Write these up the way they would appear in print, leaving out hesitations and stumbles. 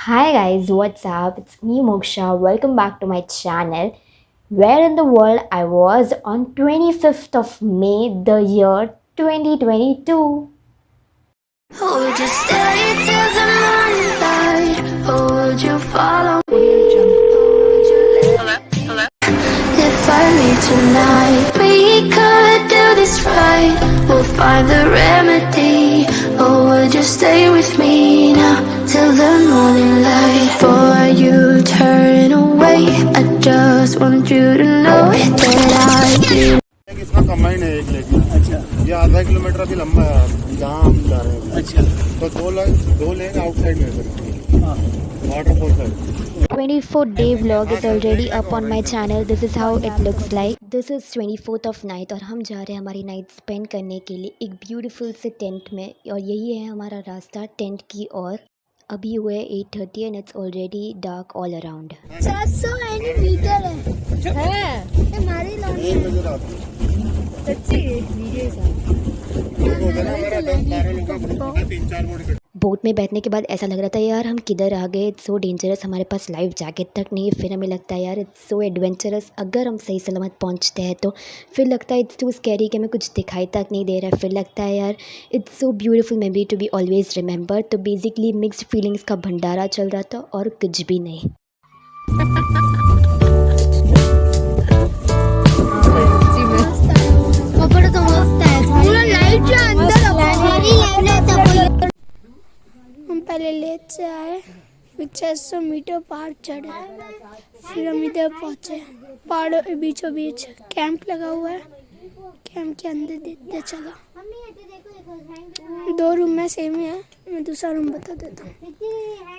Hi guys, what's up? It's me Moksha. Welcome back to my channel. Where in the world I was on 25th of May, the year 2022. Would you stay till the morning light? Or would you follow me? Would you if I leave tonight? We could do this right. We'll find the remedy. Or would you stay with me now till the morning light? Before you turn away, I just want you to know that I do. इसका combine है एक lake में। अच्छा, ये आधा kilometre अभी लंबा है जहाँ हम जा रहे हैं। अच्छा, तो दो लेक आउटसाइड में है, waterfall side. 24th day vlog is already up on my channel. This is how it looks like. This is 24th of night और हम जा रहे हैं हमारी नाइट स्पेंड करने के लिए एक ब्यूटीफुल से टेंट में और यही है हमारा रास्ता टेंट की ओर। अभी हुए 8:30 and it's already dark all around. 700 metre है हमारी लॉन्च सच्ची बोट में बैठने के बाद ऐसा लग रहा था यार हम किधर आ गए। इट्स सो डेंजरस, हमारे पास लाइफ जैकेट तक नहीं है। फिर हमें लगता है यार इट्स सो एडवेंचरस, अगर हम सही सलामत पहुंचते हैं तो। फिर लगता है इट्स टू स्कैरी कि हमें कुछ दिखाई तक नहीं दे रहा है। फिर लगता है यार it's so beautiful memory to be always remember. तो बेसिकली मिक्स्ड फीलिंग्स का भंडारा चल रहा था और कुछ भी नहीं। हम पहले लेट से आए, फिर 600 मीटर पहाड़ चढ़े, फिर हम इधर पहुंचे। पहाड़ों के बीचों बीच कैंप लगा हुआ है। कैंप के अंदर देखते चलो। 2 रूम में सेम ही है। मैं दूसरा रूम बता देता हूँ।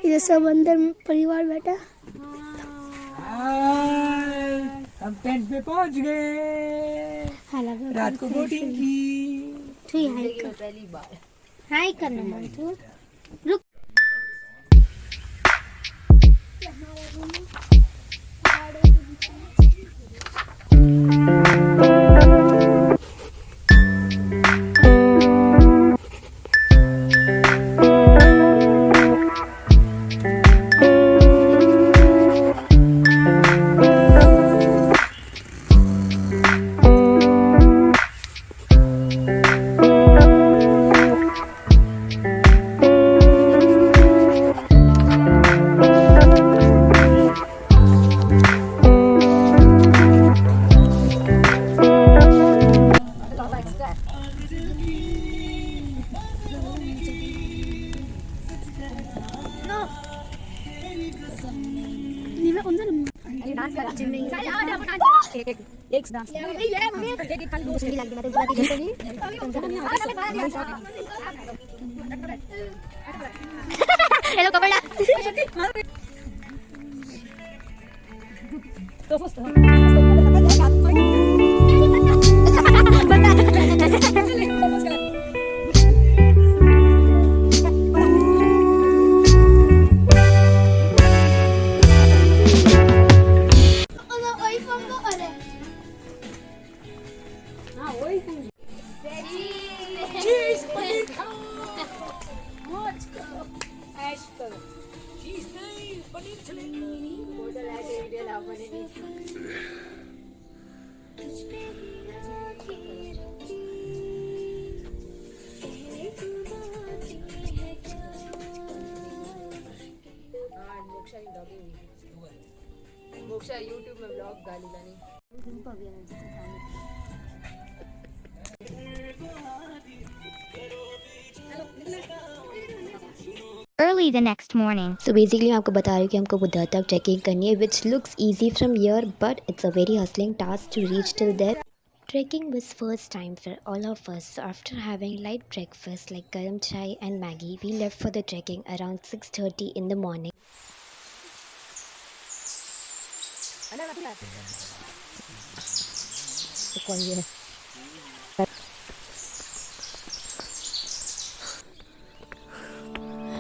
इधर सब अंदर परिवार बैठा। हम टेंट पे पहुंच गए। रात को बोटिंग की। तू हाय करना मन तू रुक। हेलो कपड़ा मोक्षा यूट्यूब में ब्लॉग डाली जानी। Early the next morning. So basically मैं आपको बता रही हूँ कि हमको बुद्धा तक ट्रैकिंग करनी है, which looks easy from here but it's a very hustling task to reach till there. Trekking was first time for all of us, so after having light breakfast like garam chai and Maggie, we left for the trekking around 6:30 in the morning.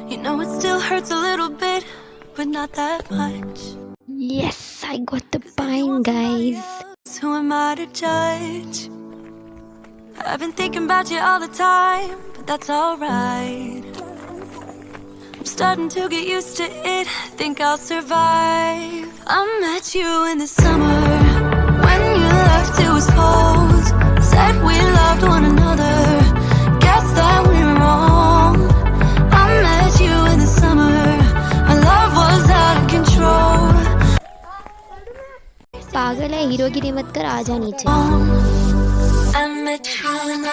You know it still hurts a little bit, but not that much. Yes, I got the pine, guys. Who am I to judge? I've been thinking about you all the time, but that's alright. I'm starting to get used to it, think I'll survive. I met you in the summer, when you left it was cold. Said we loved one another, guess that we were wrong. I met you in the summer, our love was out of control. पागल है, हीरोगिरी मत कर, आ जा नीचे. I met you in the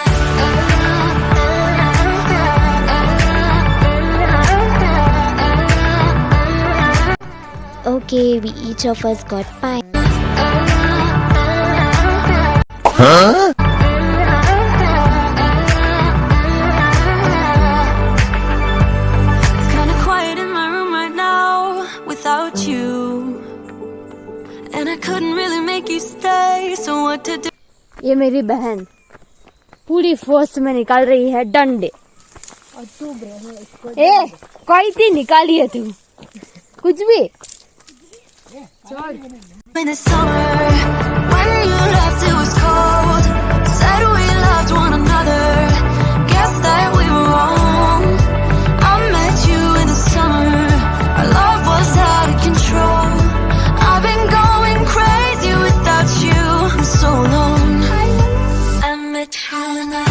Okay, we each of us got pie. It's kinda quiet in my room right now without you, and I couldn't really make you stay, so what to do? ये मेरी बहन पूरी force में निकाल रही है डंडे. और तू ए कोई थी निकाली है तू कुछ भी. In the summer, when you left it was cold. Said we loved one another, guess that we were wrong. I met you in the summer, our love was out of control. I've been going crazy without you for so long. I met you in the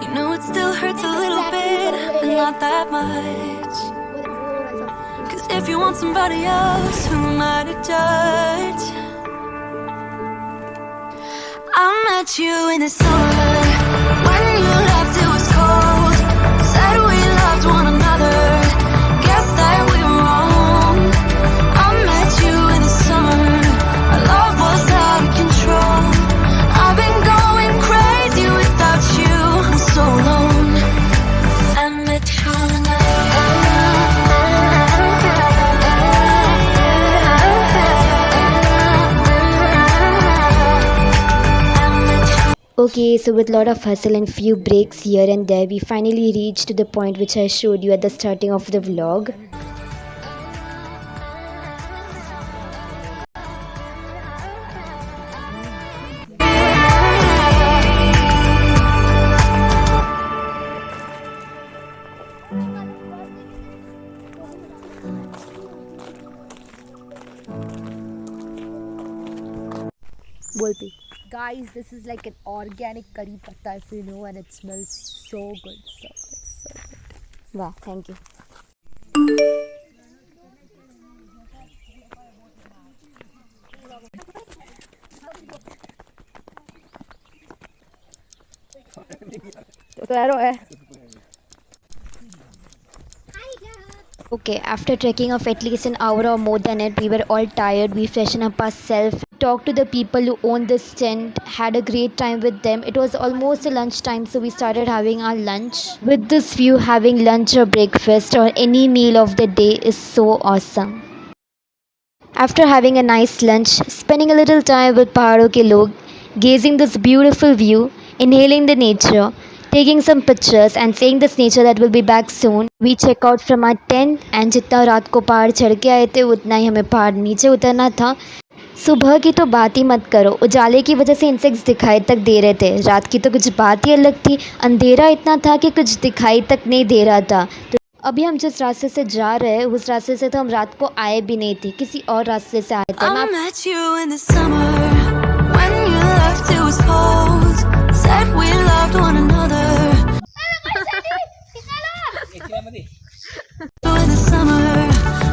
You know it still hurts a little bit, but not that much. 'Cause if you want somebody else, who am I to judge? I met you in the summer, when you left it was cold. Said we loved one another, guess that we were wrong. I met you in the summer, our love was out of control. I've been going crazy without you for so long. I met you in the Okay, so with a lot of hustle and few breaks here and there, we finally reached to the point which I showed you at the starting of the vlog. बोलती. Guys, this is like an organic curry patta, if you know, and it smells so good, so good. वाह, thank you. तो arrow है. Okay, after trekking of at least an hour or more than it, we were all tired. We freshened up ourselves, talked to the people who owned this tent, had a great time with them. It was almost a lunchtime, so we started having our lunch. With this view, having lunch or breakfast or any meal of the day is so awesome. After having a nice lunch, spending a little time with Pahadon ke log, gazing this beautiful view, inhaling the nature, taking some pictures and saying this nature that will be back soon, we check out from our tent and जितना रात को पहाड़ चढ़ के आए थे उतना ही हमें पहाड़ नीचे उतरना था. सुबह की तो बात ही मत करो, उजाले की वजह से इंसेक्ट्स दिखाई तक दे रहे थे. रात की तो कुछ बात ही अलग थी, अंधेरा इतना था कि कुछ दिखाई तक नहीं दे रहा था. तो अभी हम जिस रास्ते से जा रहे हैं उस रास्ते से तो हम रात को आए भी नहीं थे, किसी और रास्ते से आए थे. I met you in the summer, when you left it was cold. Said we loved one another. In the summer,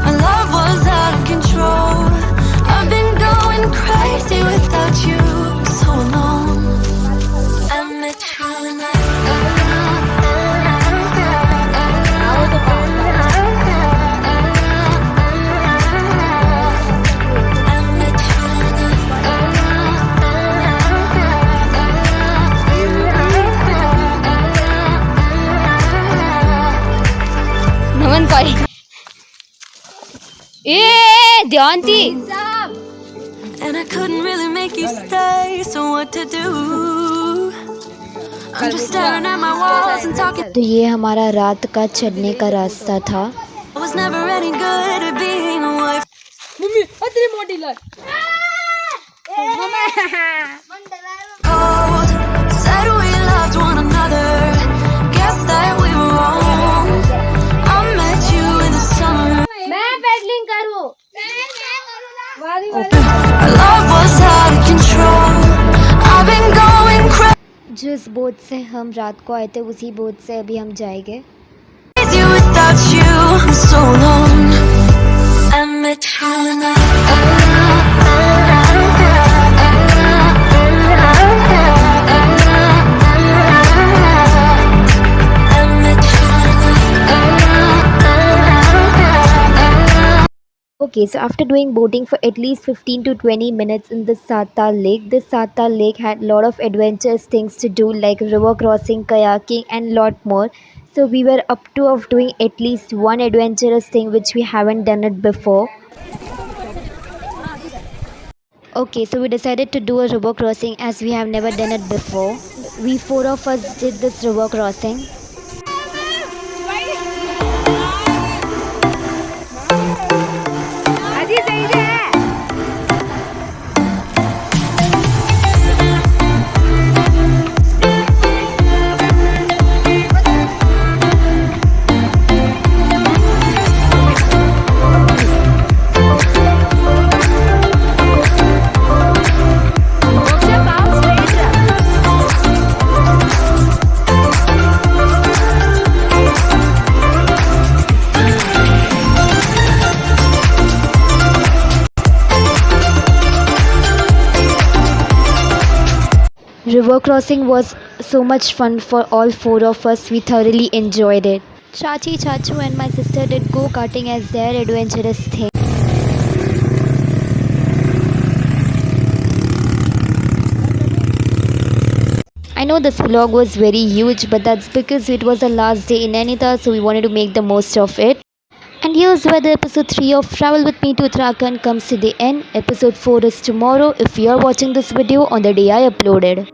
our love was out of control. I've been going crazy without you for so long. I met you in the ध्यान थी। And I couldn't really make you stay, so what to do? I'm just staring at my walls and talking. तो ये हमारा रात का चढ़ने का रास्ता था। I was never any good at being a wife. Cold, said we loved one another. Guess that we were wrong. I met you in the summer. Our love was out of control. I've been going जिस boat से हम रात को आए थे उसी boat से अभी हम जाएंगे। crazy without you for so long. I met you in the Okay, so after doing boating for at least 15 to 20 minutes in this Sata Lake had a lot of adventurous things to do like river crossing, kayaking and lot more. So we were up to of doing at least one adventurous thing which we haven't done it before. Okay, so we decided to do a river crossing as we have never done it before. We four of us did this river crossing. River crossing was so much fun for all four of us. We thoroughly enjoyed it. Chachi, Chachu and my sister did go-karting as their adventurous thing. I know this vlog was very huge, but that's because it was the last day in Nainital, so we wanted to make the most of it. And here's where the episode 3 of Travel With Me to Uttarakhand comes to the end. Episode 4 is tomorrow if you are watching this video on the day I uploaded.